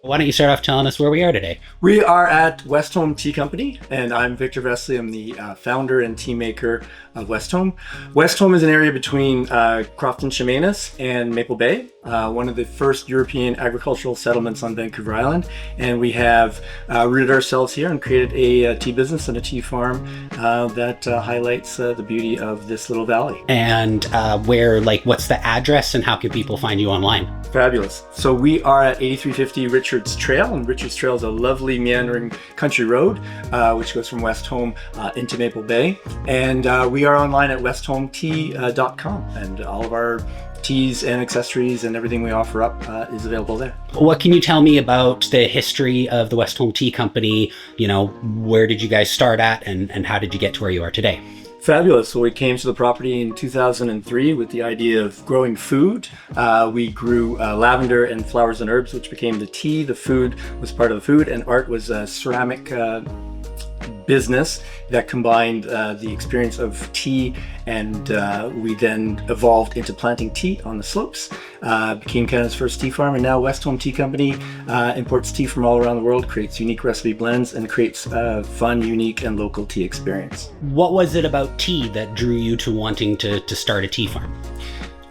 Why don't you start off telling us where we are today? We are at Westholme Tea Company, and I'm Victor Vesely. I'm the founder and tea maker of Westholme. Westholme is an area between Crofton Chemainus and Maple Bay, one of the first European agricultural settlements on Vancouver Island. And we have rooted ourselves here and created a tea business and a tea farm that highlights the beauty of this little valley. And what's the address and how can people find you online? Fabulous. So we are at 8350 Richards Trail, and Richards Trail is a lovely meandering country road which goes from Westholme into Maple Bay. And we are online at westholmetea.com, and all of our teas and accessories and everything we offer up is available there. What can you tell me about the history of the Westholme Tea Company? You know, where did you guys start at and how did you get to where you are today? Fabulous. So we came to the property in 2003 with the idea of growing food. We grew lavender and flowers and herbs, which became the tea. The food was part of the food, and art was a ceramic business that combined the experience of tea, and we then evolved into planting tea on the slopes. Became Canada's first tea farm, and now Westholme Tea Company imports tea from all around the world, creates unique recipe blends, and creates fun, unique, and local tea experience. What was it about tea that drew you to wanting to start a tea farm?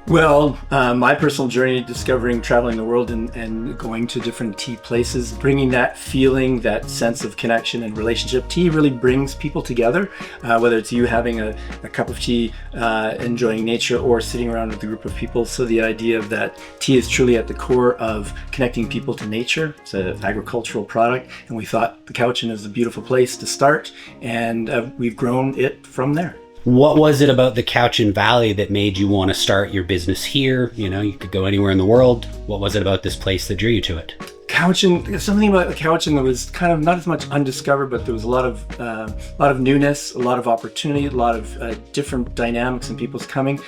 Well, my personal journey, traveling the world and going to different tea places, bringing that feeling, that sense of connection and relationship. Tea really brings people together, whether it's you having a cup of tea, enjoying nature, or sitting around with a group of people. So the idea of that tea is truly at the core of connecting people to nature. It's an agricultural product, and we thought the Cowichan is a beautiful place to start, and we've grown it from there. What was it about the Cowichan Valley that made you want to start your business here? You know, you could go anywhere in the world. What was it about this place that drew you to it? Cowichan, something about the Cowichan that was kind of not as much undiscovered, but there was a lot of newness, a lot of opportunity, a lot of different dynamics and people's coming.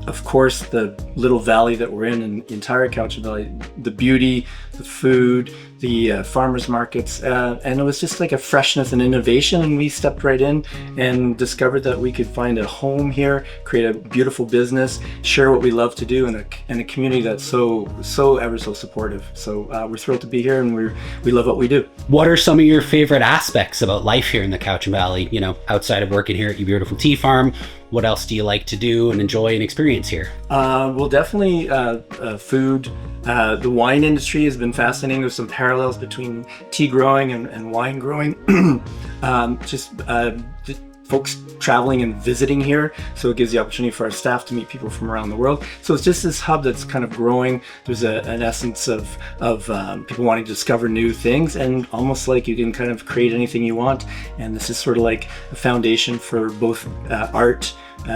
Of course, the little valley that we're in the entire Cowichan Valley, the beauty, the food, the farmers markets, and it was just like a freshness and innovation, and we stepped right in and discovered that we could find a home here, create a beautiful business, share what we love to do, in a community that's so ever so supportive. So we're thrilled to be here, and we love what we do. What are some of your favorite aspects about life here in the Cowichan Valley? You know, outside of working here at your beautiful tea farm, what else do you like to do and enjoy and experience here? Well, definitely food. The wine industry has been fascinating. There's some parallels between tea growing and wine growing. Folks traveling and visiting here, so it gives the opportunity for our staff to meet people from around the world. So it's just this hub that's kind of growing. There's an essence of people wanting to discover new things, and almost like you can kind of create anything you want. And this is sort of like a foundation for both art,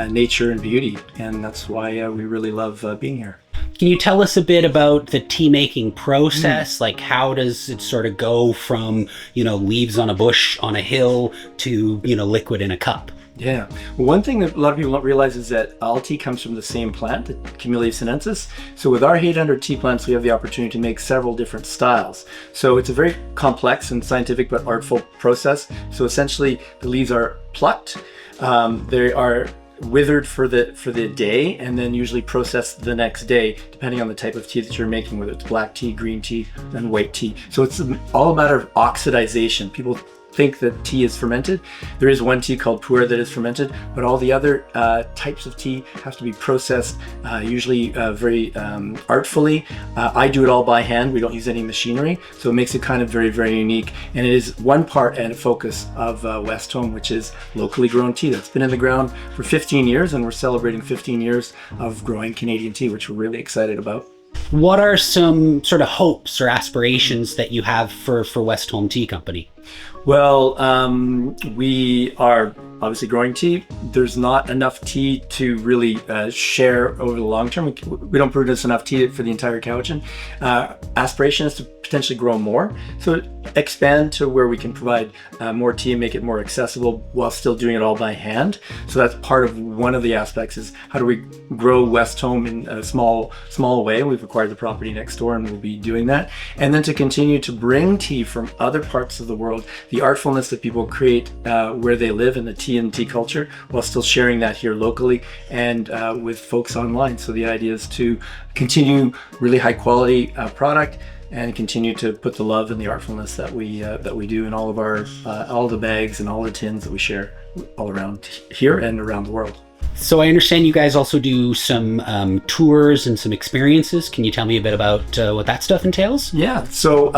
nature, and beauty. And that's why we really love being here. Can you tell us a bit about the tea making process? Like, how does it sort of go from, you know, leaves on a bush on a hill to, you know, liquid in a cup? Yeah. Well, one thing that a lot of people don't realize is that all tea comes from the same plant, the Camellia sinensis. So with our 800 tea plants, we have the opportunity to make several different styles. So it's a very complex and scientific but artful process. So essentially, the leaves are plucked. They are withered for the day, and then usually processed the next day, depending on the type of tea that you're making, whether it's black tea, green tea, and white tea. So it's all a matter of oxidization. People think that tea is fermented. There is one tea called pu'er that is fermented, but all the other types of tea have to be processed, usually very artfully. I do it all by hand. We don't use any machinery, so it makes it kind of very, very unique. And it is one part and a focus of Westholme, which is locally grown tea that's been in the ground for 15 years, and we're celebrating 15 years of growing Canadian tea, which we're really excited about. What are some sort of hopes or aspirations that you have for Westholme Tea Company? Well, we are obviously growing tea. There's not enough tea to really share over the long term. We don't produce enough tea for the entire Cowichan. Aspiration is to potentially grow more. So expand to where we can provide more tea and make it more accessible while still doing it all by hand. So that's part of one of the aspects, is how do we grow Westholme in a small way. We've acquired the property next door and we'll be doing that. And then to continue to bring tea from other parts of the world, the artfulness that people create where they live in the tea and tea culture, while still sharing that here locally and with folks online. So the idea is to continue really high quality product, and continue to put the love and the artfulness that we do in all of our all the bags and all the tins that we share all around here and around the world. So I understand you guys also do some tours and some experiences. Can you tell me a bit about what that stuff entails? Yeah, so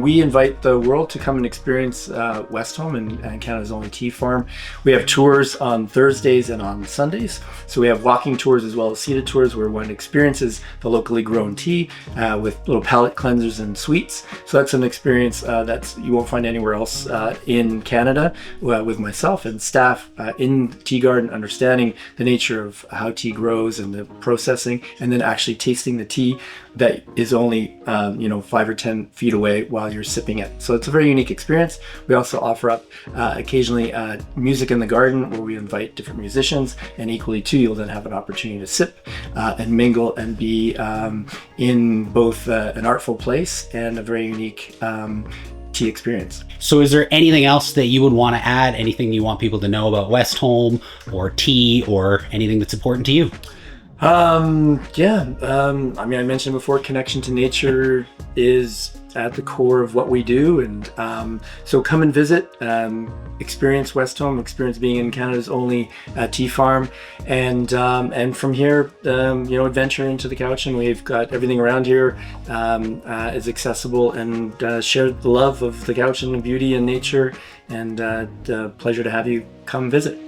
we invite the world to come and experience Westholme and Canada's only tea farm. We have tours on Thursdays and on Sundays. So we have walking tours as well as seated tours where one experiences the locally grown tea with little palate cleansers and sweets. So that's an experience that you won't find anywhere else in Canada with myself and staff in Tea Garden, understanding the nature of how tea grows and the processing, and then actually tasting the tea that is only 5 or 10 feet away while you're sipping it. So it's a very unique experience. We also offer up occasionally music in the garden where we invite different musicians, and equally too you'll then have an opportunity to sip and mingle and be in both an artful place and a very unique tea experience. So is there anything else that you would want to add? Anything you want people to know about Westholme or tea or anything that's important to you? I mentioned before, connection to nature is at the core of what we do, and so come and visit, experience Westholme, experience being in Canada's only tea farm, and from here, adventure into the Cowichan. We've got everything around here is accessible, and share the love of the Cowichan and beauty and nature, and pleasure to have you come visit.